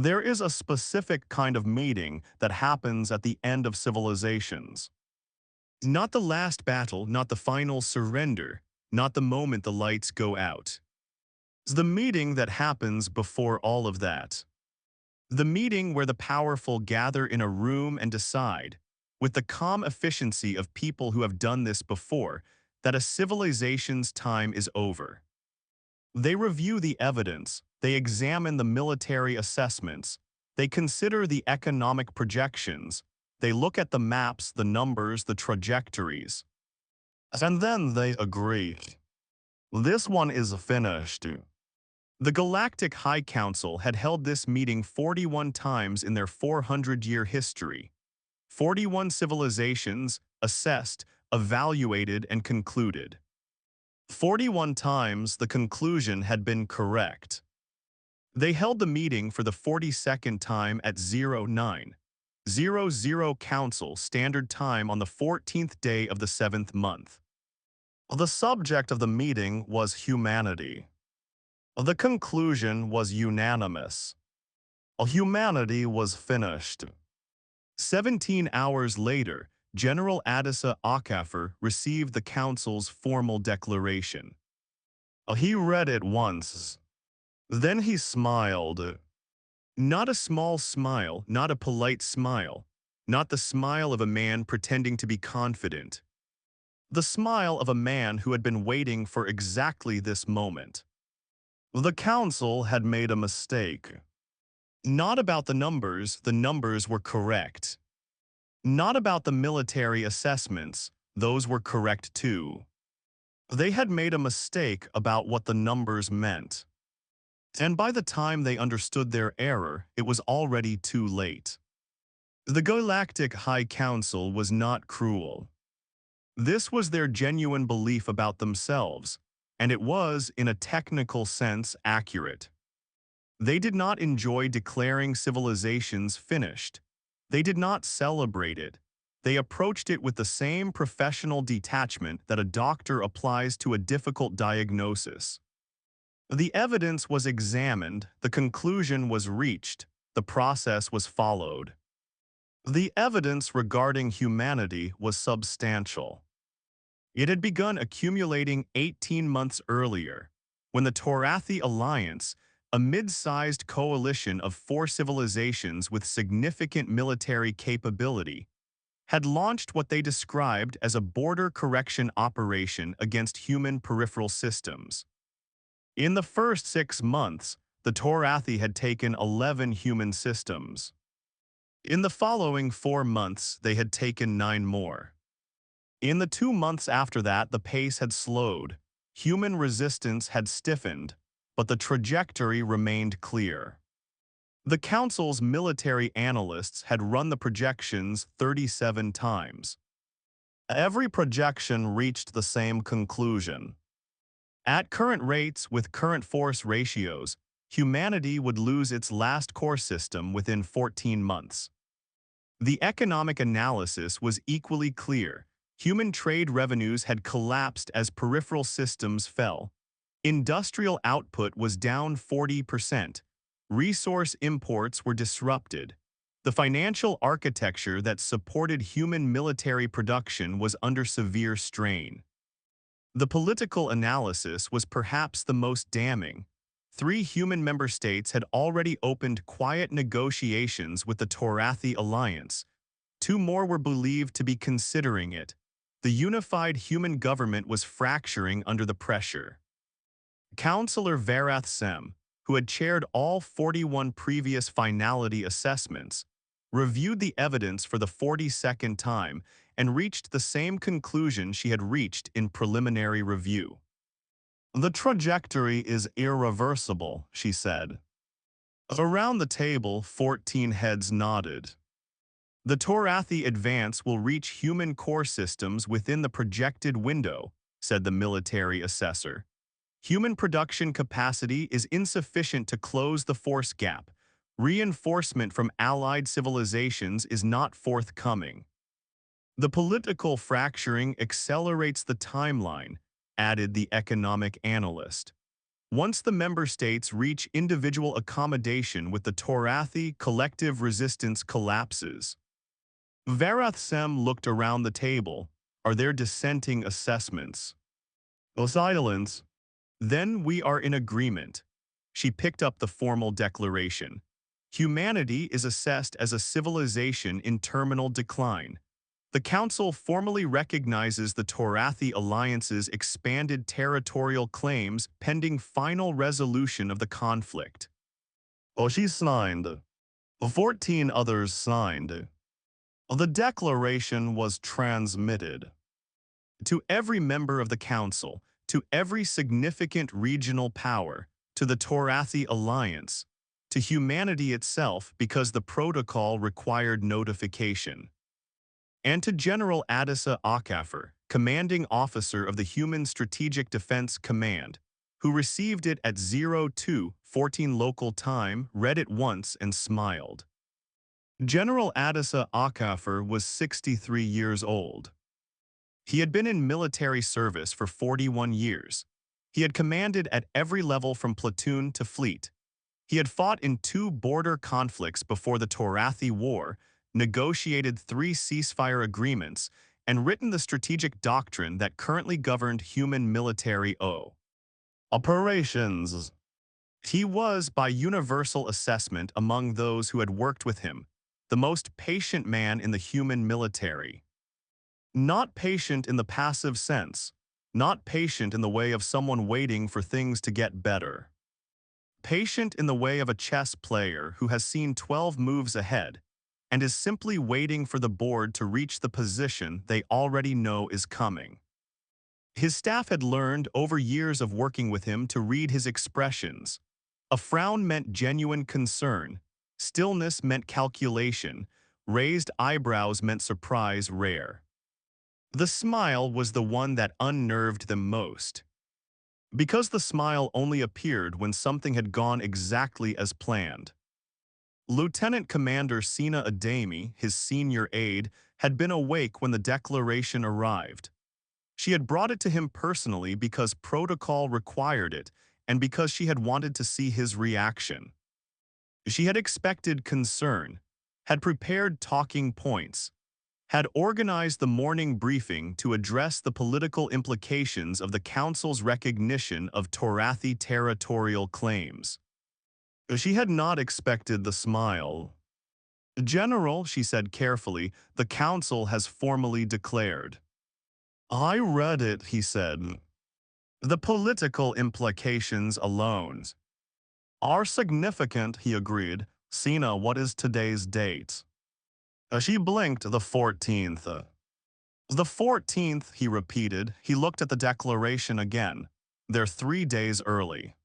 There is a specific kind of meeting that happens at the end of civilizations. Not the last battle, not the final surrender, not the moment the lights go out. It's the meeting that happens before all of that. The meeting where the powerful gather in a room and decide, with the calm efficiency of people who have done this before, that a civilization's time is over. They review the evidence, they examine the military assessments, they consider the economic projections, they look at the maps, the numbers, the trajectories. And then they agree. This one is finished. The Galactic High Council had held this meeting 41 times in their 400-year history. 41 civilizations assessed, evaluated, and concluded. 41 times the conclusion had been correct. They held the meeting for the 42nd time at 0900 Council Standard Time on the 14th day of the 7th month. The subject of the meeting was humanity. The conclusion was unanimous. Humanity was finished. 17 hours later, General Adisa Okafor received the Council's formal declaration. He read it once. Then he smiled. Not a small smile, not a polite smile, not the smile of a man pretending to be confident. The smile of a man who had been waiting for exactly this moment. The Council had made a mistake. Not about the numbers were correct. Not about the military assessments, those were correct too. They had made a mistake about what the numbers meant. And by the time they understood their error, it was already too late. The Galactic High Council was not cruel. This was their genuine belief about themselves, and it was, in a technical sense, accurate. They did not enjoy declaring civilizations finished. They did not celebrate it. They approached it with the same professional detachment that a doctor applies to a difficult diagnosis. The evidence was examined, the conclusion was reached, the process was followed. The evidence regarding humanity was substantial. It had begun accumulating 18 months earlier, when the Torathi Alliance, a mid-sized coalition of 4 civilizations with significant military capability, had launched what they described as a border correction operation against human peripheral systems. In the first 6 months, the Torathi had taken 11 human systems. In the following 4 months, they had taken 9 more. In the 2 months after that, the pace had slowed, human resistance had stiffened, but the trajectory remained clear. The Council's military analysts had run the projections 37 times. Every projection reached the same conclusion. At current rates with current force ratios, humanity would lose its last core system within 14 months. The economic analysis was equally clear. Human trade revenues had collapsed as peripheral systems fell. Industrial output was down 40%. Resource imports were disrupted. The financial architecture that supported human military production was under severe strain. The political analysis was perhaps the most damning. 3 human member states had already opened quiet negotiations with the Torathi Alliance. 2 more were believed to be considering it. The unified human government was fracturing under the pressure. Councillor Varath Sem, who had chaired all 41 previous finality assessments, reviewed the evidence for the 42nd time and reached the same conclusion she had reached in preliminary review. The trajectory is irreversible, she said. Around the table, 14 heads nodded. The Torathi advance will reach human core systems within the projected window, said the military assessor. Human production capacity is insufficient to close the force gap. Reinforcement from allied civilizations is not forthcoming. The political fracturing accelerates the timeline, added the economic analyst. Once the member states reach individual accommodation with the Torathi, collective resistance collapses. Varathsem looked around the table. Are there dissenting assessments? No silence. Then we are in agreement. She picked up the formal declaration. Humanity is assessed as a civilization in terminal decline. The Council formally recognizes the Torathi Alliance's expanded territorial claims pending final resolution of the conflict. She signed. 14 others signed. The declaration was transmitted to every member of the Council, to every significant regional power, to the Torathi Alliance, to humanity itself because the protocol required notification, and to General Adisa Okafor, commanding officer of the Human Strategic Defense Command, who received it at 02:14 local time, read it once and smiled. General Adisa Okafor was 63 years old. He had been in military service for 41 years. He had commanded at every level from platoon to fleet. He had fought in 2 border conflicts before the Torathi War, negotiated 3 ceasefire agreements, and written the strategic doctrine that currently governed human military operations. He was, by universal assessment among those who had worked with him, the most patient man in the human military. Not patient in the passive sense, not patient in the way of someone waiting for things to get better. Patient in the way of a chess player who has seen 12 moves ahead and is simply waiting for the board to reach the position they already know is coming. His staff had learned over years of working with him to read his expressions. A frown meant genuine concern, stillness meant calculation, raised eyebrows meant surprise rare. The smile was the one that unnerved them most. Because the smile only appeared when something had gone exactly as planned. Lieutenant Commander Sina Adami, his senior aide, had been awake when the declaration arrived. She had brought it to him personally because protocol required it and because she had wanted to see his reaction. She had expected concern, had prepared talking points, had organized the morning briefing to address the political implications of the Council's recognition of Torathi territorial claims. She had not expected the smile. General, she said carefully, the Council has formally declared. I read it, he said. The political implications alone are significant, he agreed. Sina, what is today's date? She blinked. The 14th. The 14th, he repeated. He looked at the declaration again. They're 3 days early.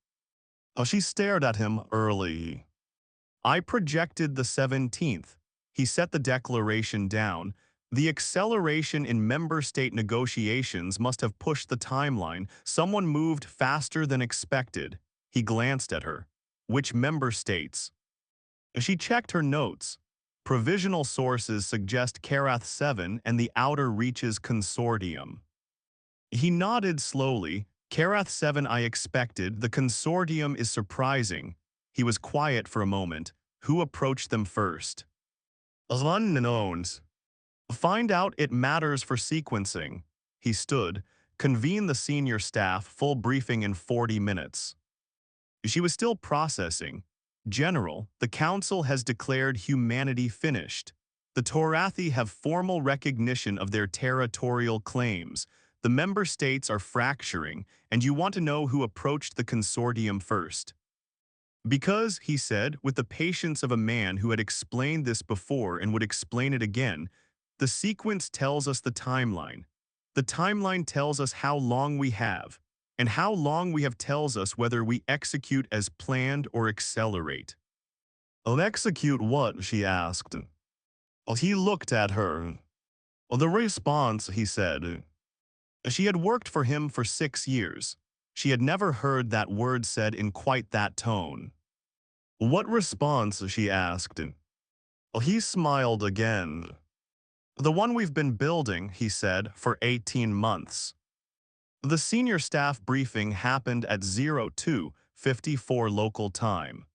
She stared at him. Early. I projected the 17th. He set the declaration down. The acceleration in member state negotiations must have pushed the timeline. Someone moved faster than expected. He glanced at her. Which member states? She checked her notes. Provisional sources suggest Karath 7 and the Outer Reaches Consortium. He nodded slowly. Karath 7 I expected. The Consortium is surprising. He was quiet for a moment. Who approached them first? Unknowns. Find out, it matters for sequencing. He stood. Convene the senior staff. Full briefing in 40 minutes. She was still processing. General, the Council has declared humanity finished. The Torathi have formal recognition of their territorial claims. The member states are fracturing, and you want to know who approached the consortium first. Because, he said, with the patience of a man who had explained this before and would explain it again, the sequence tells us the timeline. The timeline tells us how long we have. And how long we have tells us whether we execute as planned or accelerate. Execute what? She asked. He looked at her. The response, he said. She had worked for him for 6 years. She had never heard that word said in quite that tone. What response? She asked. He smiled again. The one we've been building, he said, for 18 months. The senior staff briefing happened at 02:54 local time.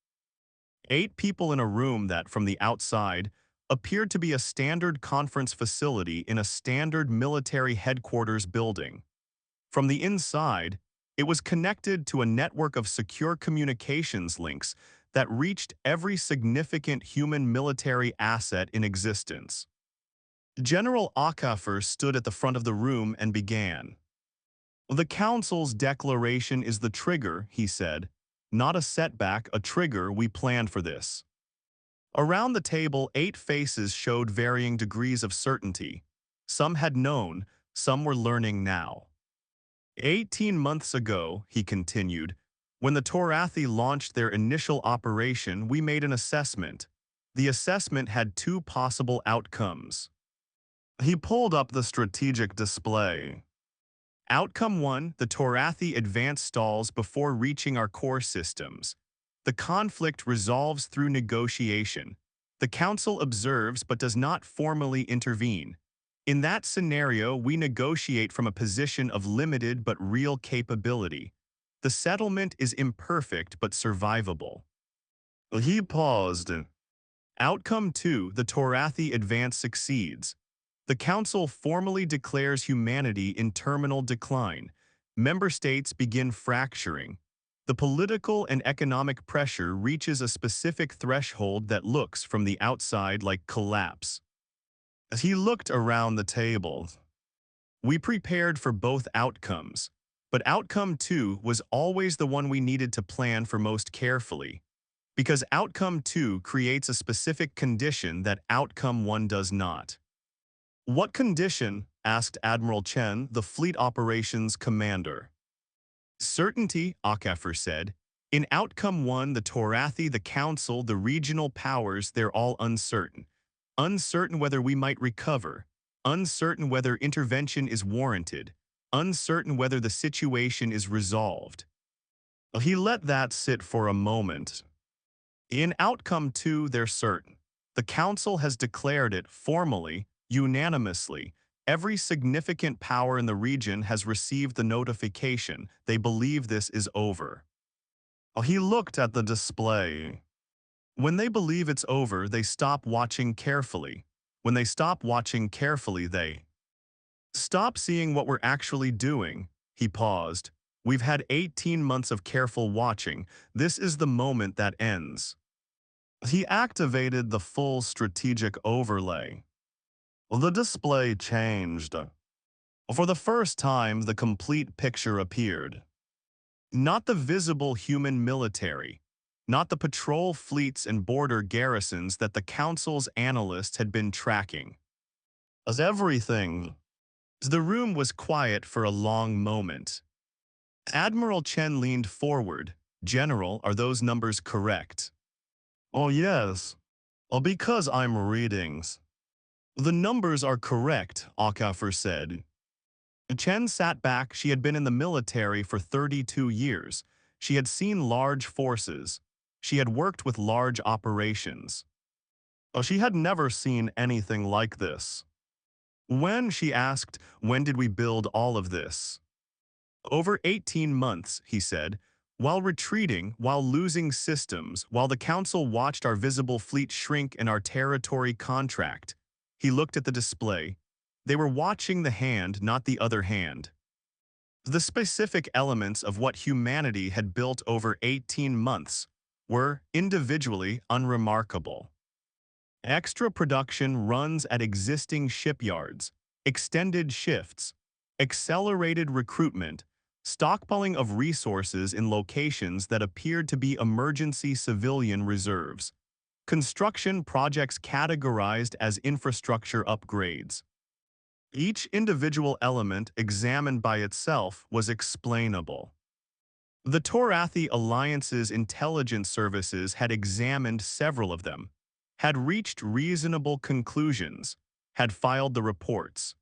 8 people in a room that, from the outside, appeared to be a standard conference facility in a standard military headquarters building. From the inside, it was connected to a network of secure communications links that reached every significant human military asset in existence. General Okafor stood at the front of the room and began. "The Council's declaration is the trigger," he said. "Not a setback, a trigger. We planned for this." Around the table, 8 faces showed varying degrees of certainty. Some had known, some were learning now. 18 months ago, he continued, when the Torathi launched their initial operation, we made an assessment. The assessment had 2 possible outcomes. He pulled up the strategic display. Outcome 1, the Torathi advance stalls before reaching our core systems. The conflict resolves through negotiation. The Council observes but does not formally intervene. In that scenario, we negotiate from a position of limited but real capability. The settlement is imperfect but survivable. He paused. Outcome 2, the Torathi advance succeeds. The Council formally declares humanity in terminal decline. Member states begin fracturing. The political and economic pressure reaches a specific threshold that looks from the outside like collapse. As he looked around the table, we prepared for both outcomes, but outcome 2 was always the one we needed to plan for most carefully, because outcome 2 creates a specific condition that outcome 1 does not. "What condition?" asked Admiral Chen, the fleet operations commander. "Certainty," Okafor said. "In outcome 1, the Torathi, the Council, the regional powers, they're all uncertain. Uncertain whether we might recover. Uncertain whether intervention is warranted. Uncertain whether the situation is resolved." He let that sit for a moment. "In outcome 2, they're certain. The Council has declared it formally, unanimously. Every significant power in the region has received the notification. They believe this is over." He looked at the display. When they believe it's over, they stop watching carefully. When they stop watching carefully, they stop seeing what we're actually doing. He paused. "We've had 18 months of careful watching. This is the moment that ends." He activated the full strategic overlay. The display changed. For the first time, the complete picture appeared. Not the visible human military, not the patrol fleets and border garrisons that the Council's analysts had been tracking. As everything. The room was quiet for a long moment. Admiral Chen leaned forward. "General, are those numbers correct?" "Oh, yes. Because I'm reading." "The numbers are correct," Okafor said. Chen sat back. She had been in the military for 32 years. She had seen large forces. She had worked with large operations. She had never seen anything like this. "When," she asked, "when did we build all of this?" "Over 18 months," he said. "While retreating, while losing systems, while the Council watched our visible fleet shrink and our territory contract." He looked at the display. They were watching the hand, not the other hand. The specific elements of what humanity had built over 18 months were, individually, unremarkable. Extra production runs at existing shipyards, extended shifts, accelerated recruitment, stockpiling of resources in locations that appeared to be emergency civilian reserves, construction projects categorized as infrastructure upgrades. Each individual element examined by itself was explainable. The Torathi Alliance's intelligence services had examined several of them, had reached reasonable conclusions, had filed the reports.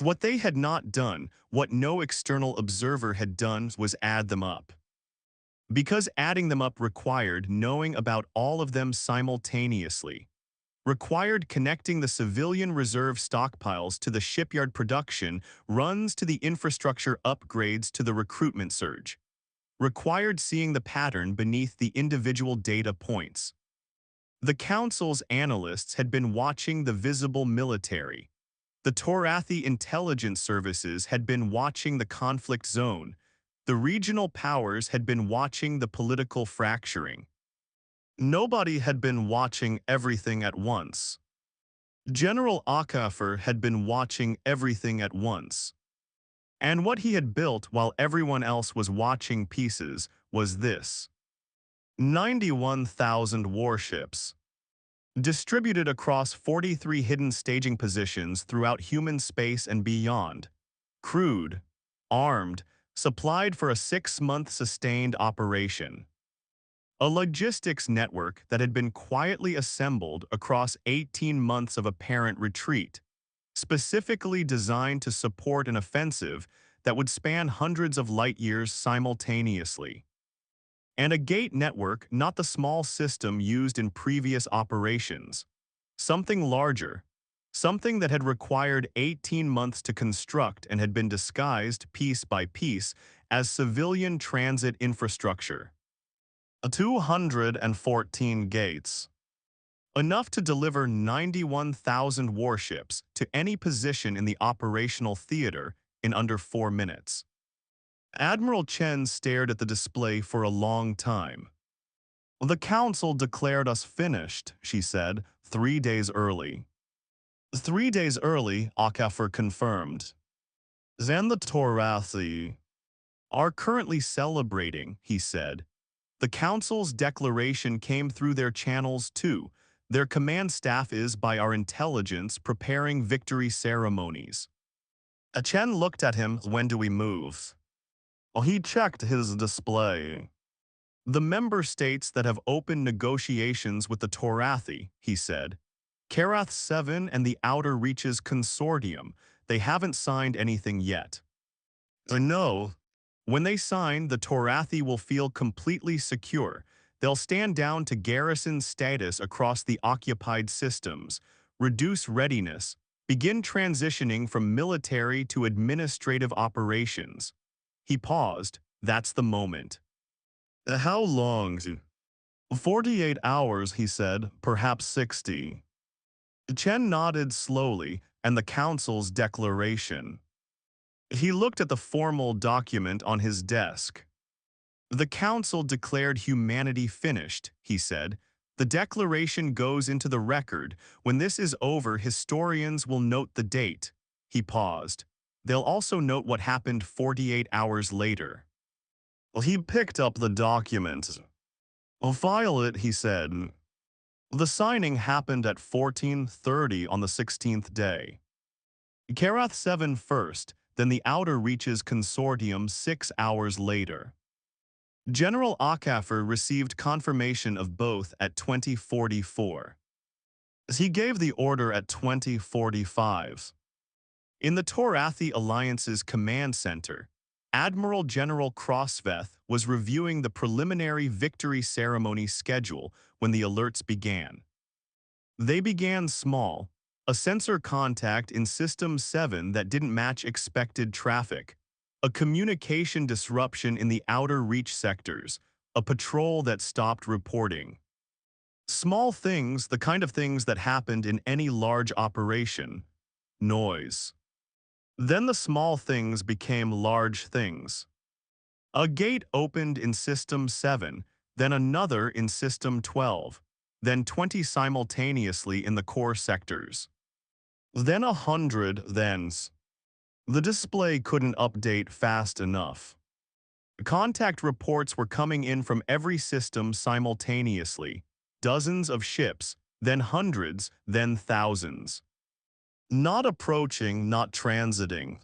What they had not done, what no external observer had done, was add them up. Because adding them up required knowing about all of them simultaneously. required connecting the civilian reserve stockpiles to the shipyard production runs to the infrastructure upgrades to the recruitment surge, required seeing the pattern beneath the individual data points. The Council's analysts had been watching the visible military. The Torathi intelligence services had been watching the conflict zone. The regional powers had been watching the political fracturing. Nobody had been watching everything at once. General Okafor had been watching everything at once. And what he had built while everyone else was watching pieces was this: 91,000 warships, distributed across 43 hidden staging positions throughout human space and beyond, crewed, armed, supplied for a 6-month sustained operation. A logistics network that had been quietly assembled across 18 months of apparent retreat, specifically designed to support an offensive that would span hundreds of light years simultaneously. And a gate network, not the small system used in previous operations. Something larger, something that had required 18 months to construct and had been disguised piece by piece as civilian transit infrastructure. 214 gates. Enough to deliver 91,000 warships to any position in the operational theater in under 4 minutes. Admiral Chen stared at the display for a long time. "The Council declared us finished," she said, 3 days early. 3 days early, Okafor confirmed. "Then the Torathi are currently celebrating," he said. "The Council's declaration came through their channels too. Their command staff is, by our intelligence, preparing victory ceremonies." Chen looked at him. "When do we move?" He checked his display. "The member states that have opened negotiations with the Torathi," he said. "Karath 7 and the Outer Reaches Consortium. They haven't signed anything yet." "I know. When they sign, the Torathi will feel completely secure. They'll stand down to garrison status across the occupied systems, reduce readiness, begin transitioning from military to administrative operations." He paused. "That's the moment." "How long?" 48 hours, he said, "perhaps 60. Chen nodded slowly, and the Council's declaration. He looked at the formal document on his desk. "The Council declared humanity finished," he said. "The declaration goes into the record. When this is over, historians will note the date." He paused. "They'll also note what happened 48 hours later." He picked up the document. "File it," he said. The signing happened at 14:30 on the 16th day. Karath 7 first, then the Outer Reaches Consortium 6 hours later. General Okafor received confirmation of both at 2044. He gave the order at 2045. In the Torathi Alliance's command center, Admiral General Crossveth was reviewing the preliminary victory ceremony schedule when the alerts began. They began small: a sensor contact in System 7 that didn't match expected traffic, a communication disruption in the outer reach sectors, a patrol that stopped reporting. Small things, the kind of things that happened in any large operation. Noise. Then the small things became large things. A gate opened in System 7, then another in System 12, then 20 simultaneously in the core sectors. Then 100 thens. The display couldn't update fast enough. Contact reports were coming in from every system simultaneously. Dozens of ships, then hundreds, then thousands. Not approaching, not transiting.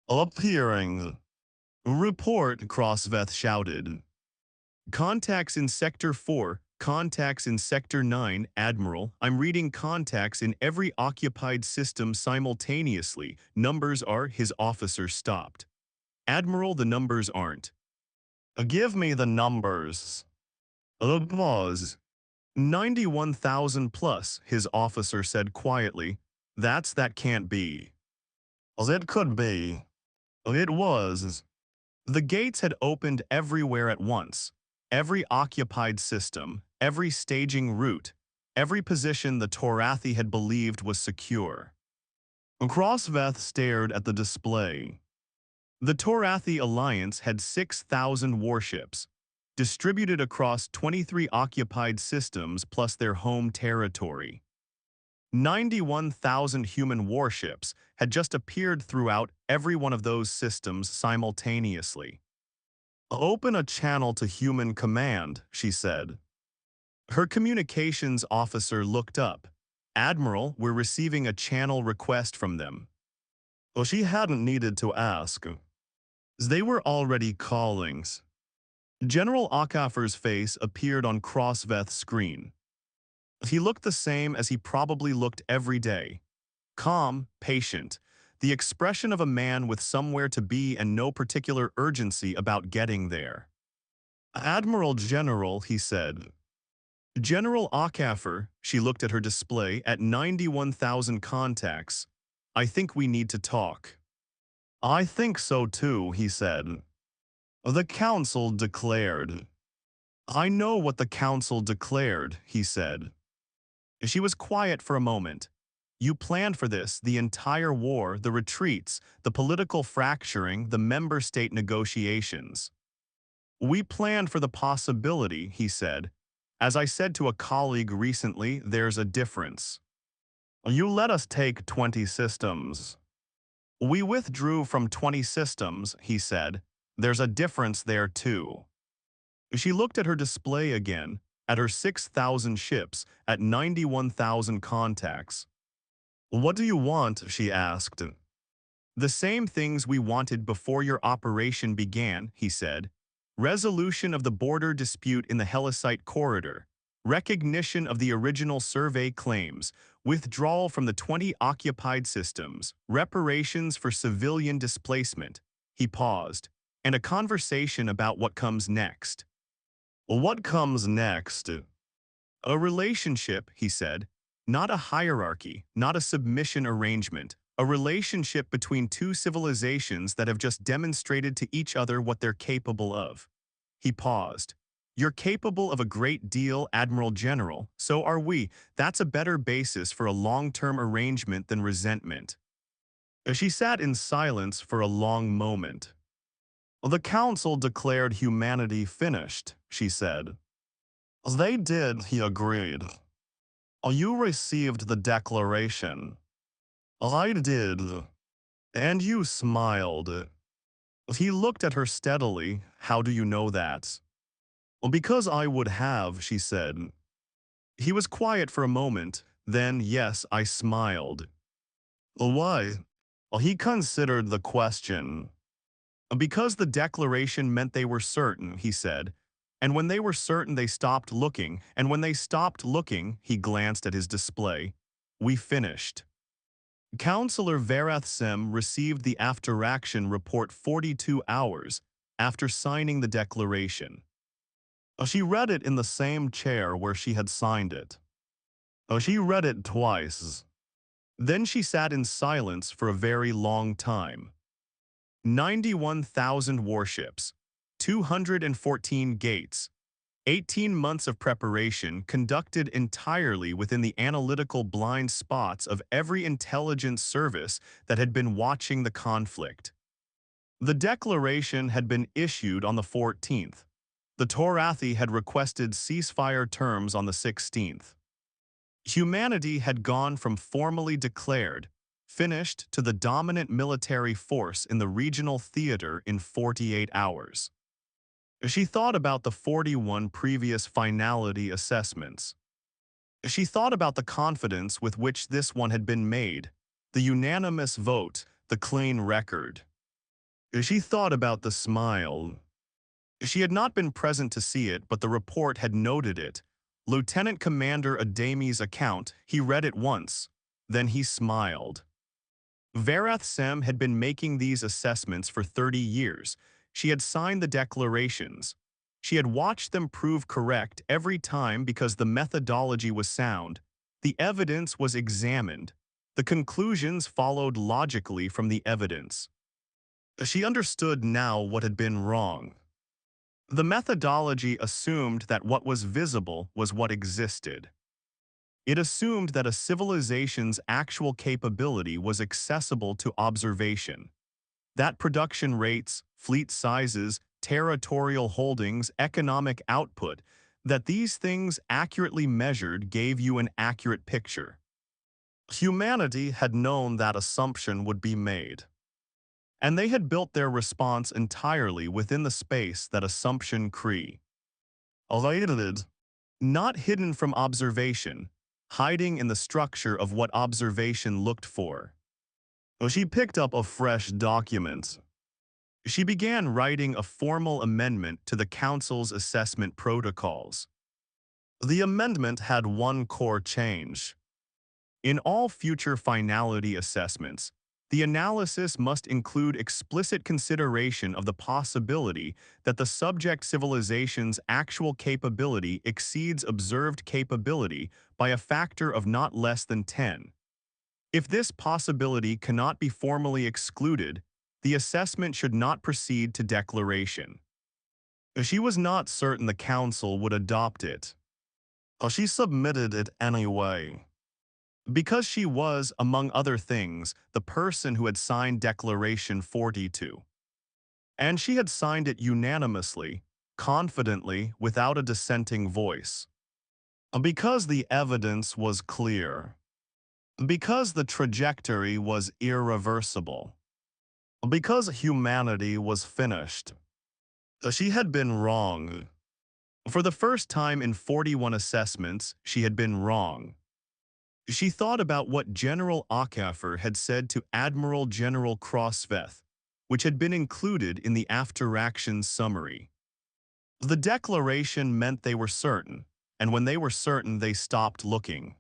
Appearing. "Report," Crossveth shouted. "Contacts in Sector 4, contacts in Sector 9, Admiral. I'm reading contacts in every occupied system simultaneously. Numbers are..." His officer stopped. "Admiral, the numbers aren't." "Give me the numbers." A pause. 91,000 plus, his officer said quietly. That can't be. Well, it could be. It was. The gates had opened everywhere at once. Every occupied system, every staging route, every position the Torathi had believed was secure. Crossveth stared at the display. The Torathi Alliance had 6,000 warships, distributed across 23 occupied systems plus their home territory. 91,000 human warships had just appeared throughout every one of those systems simultaneously. Open a channel to human command, she said. Her communications officer looked up. Admiral, we're receiving a channel request from them. Well, she hadn't needed to ask. They were already calling. General Okafor's face appeared on Crossveth's screen. He looked the same as he probably looked every day. Calm, patient, the expression of a man with somewhere to be and no particular urgency about getting there. Admiral General, he said. General Okafor, she looked at her display at 91,000 contacts. I think we need to talk. I think so too, he said. The council declared. I know what the council declared, he said. She was quiet for a moment. You planned for this, the entire war, the retreats, the political fracturing, the member state negotiations. We planned for the possibility, he said. As I said to a colleague recently, there's a difference. You let us take 20 systems. We withdrew from 20 systems, he said. There's a difference there too. She looked at her display again, at her 6,000 ships, at 91,000 contacts. What do you want, she asked. The same things we wanted before your operation began, he said. Resolution of the border dispute in the Helicite corridor, recognition of the original survey claims, withdrawal from the 20 occupied systems, reparations for civilian displacement. He paused, and a conversation about what comes next. What comes next? A relationship, he said. Not a hierarchy, not a submission arrangement. A relationship between two civilizations that have just demonstrated to each other what they're capable of. He paused. You're capable of a great deal, Admiral General. So are we. That's a better basis for a long-term arrangement than resentment. She sat in silence for a long moment. The council declared humanity finished, she said. They did, he agreed. You received the declaration. I did. And you smiled. He looked at her steadily. How do you know that? Because I would have, she said. He was quiet for a moment. Then, yes, I smiled. Why? He considered the question. Because the declaration meant they were certain, he said. And when they were certain, they stopped looking. And when they stopped looking, he glanced at his display. We finished. Counselor Varath Sem received the after-action report 42 hours after signing the declaration. She read it in the same chair where she had signed it. She read it twice. Then she sat in silence for a very long time. 91,000 warships, 214 gates, 18 months of preparation conducted entirely within the analytical blind spots of every intelligence service that had been watching the conflict. The declaration had been issued on the 14th. The Torathi had requested ceasefire terms on the 16th. Humanity had gone from formally declared, finished to the dominant military force in the regional theater in 48 hours. She thought about the 41 previous finality assessments. She thought about the confidence with which this one had been made, the unanimous vote, the clean record. She thought about the smile. She had not been present to see it, but the report had noted it. Lieutenant Commander Adami's account, he read it once. Then he smiled. Varath Sem had been making these assessments for 30 years. She had signed the declarations. She had watched them prove correct every time because the methodology was sound. The evidence was examined. The conclusions followed logically from the evidence. She understood now what had been wrong. The methodology assumed that what was visible was what existed. It assumed that a civilization's actual capability was accessible to observation, that production rates, fleet sizes, territorial holdings, economic output, that these things accurately measured gave you an accurate picture. Humanity had known that assumption would be made, and they had built their response entirely within the space that assumption created. Not hidden from observation, hiding in the structure of what observation looked for. She picked up a fresh document. She began writing a formal amendment to the Council's assessment protocols. The amendment had one core change. In all future finality assessments, the analysis must include explicit consideration of the possibility that the subject civilization's actual capability exceeds observed capability by a factor of not less than 10. If this possibility cannot be formally excluded, the assessment should not proceed to declaration. She was not certain the Council would adopt it. She submitted it anyway. Because she was, among other things, the person who had signed Declaration 42. And she had signed it unanimously, confidently, without a dissenting voice. Because the evidence was clear. Because the trajectory was irreversible. Because humanity was finished. She had been wrong. For the first time in 41 assessments, she had been wrong. She thought about what General Okafor had said to Admiral General Crossveth, which had been included in the after-action summary. The declaration meant they were certain, and when they were certain, they stopped looking.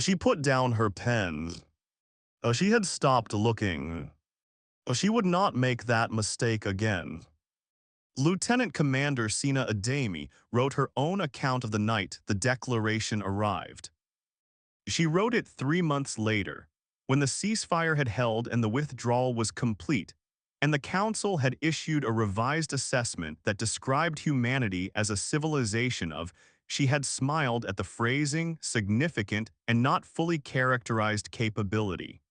She put down her pen. She had stopped looking. She would not make that mistake again. Lieutenant Commander Sina Ademi wrote her own account of the night the declaration arrived. She wrote it 3 months later, when the ceasefire had held and the withdrawal was complete, and the Council had issued a revised assessment that described humanity as a civilization of. She had smiled at the phrasing, significant, and not fully characterized capability.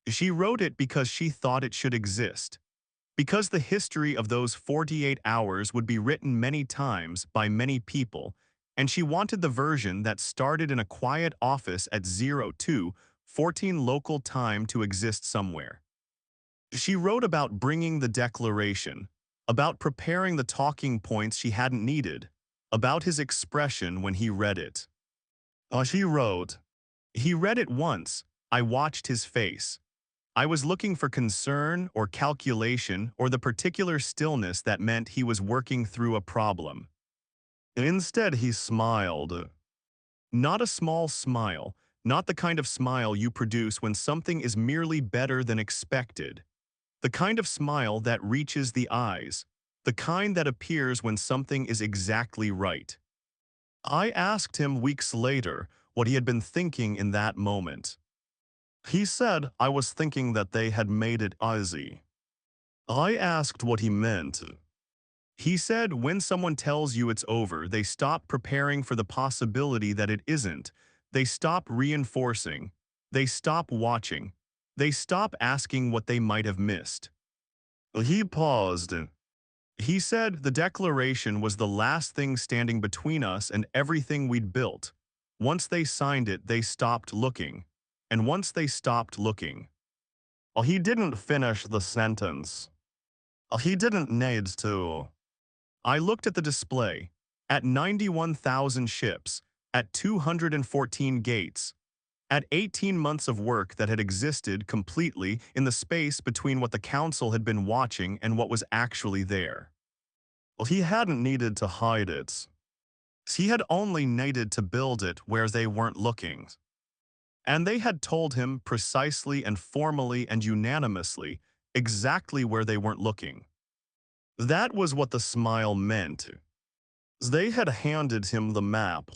She wrote it because she thought it should exist, because the history of those 48 hours would be written many times by many people, and she wanted the version that started in a quiet office at 02:14 local time to exist somewhere. She wrote about bringing the declaration, about preparing the talking points she hadn't needed, about his expression when he read it. She wrote, "He read it once, I watched his face. I was looking for concern or calculation or the particular stillness that meant he was working through a problem. Instead, he smiled. Not a small smile, not the kind of smile you produce when something is merely better than expected. The kind of smile that reaches the eyes, the kind that appears when something is exactly right." I asked him weeks later what he had been thinking in that moment. He said, "I was thinking that they had made it easy." I asked what he meant. He said, "When someone tells you it's over, they stop preparing for the possibility that it isn't. They stop reinforcing. They stop watching. They stop asking what they might have missed." He paused. He said the declaration was the last thing standing between us and everything we'd built. Once they signed it, they stopped looking. And once they stopped looking. He didn't finish the sentence. He didn't need to. I looked at the display. At 91,000 ships, at 214 gates, at 18 months of work that had existed completely in the space between what the Council had been watching and what was actually there. He hadn't needed to hide it. He had only needed to build it where they weren't looking. And they had told him precisely and formally and unanimously exactly where they weren't looking. That was what the smile meant. They had handed him the map,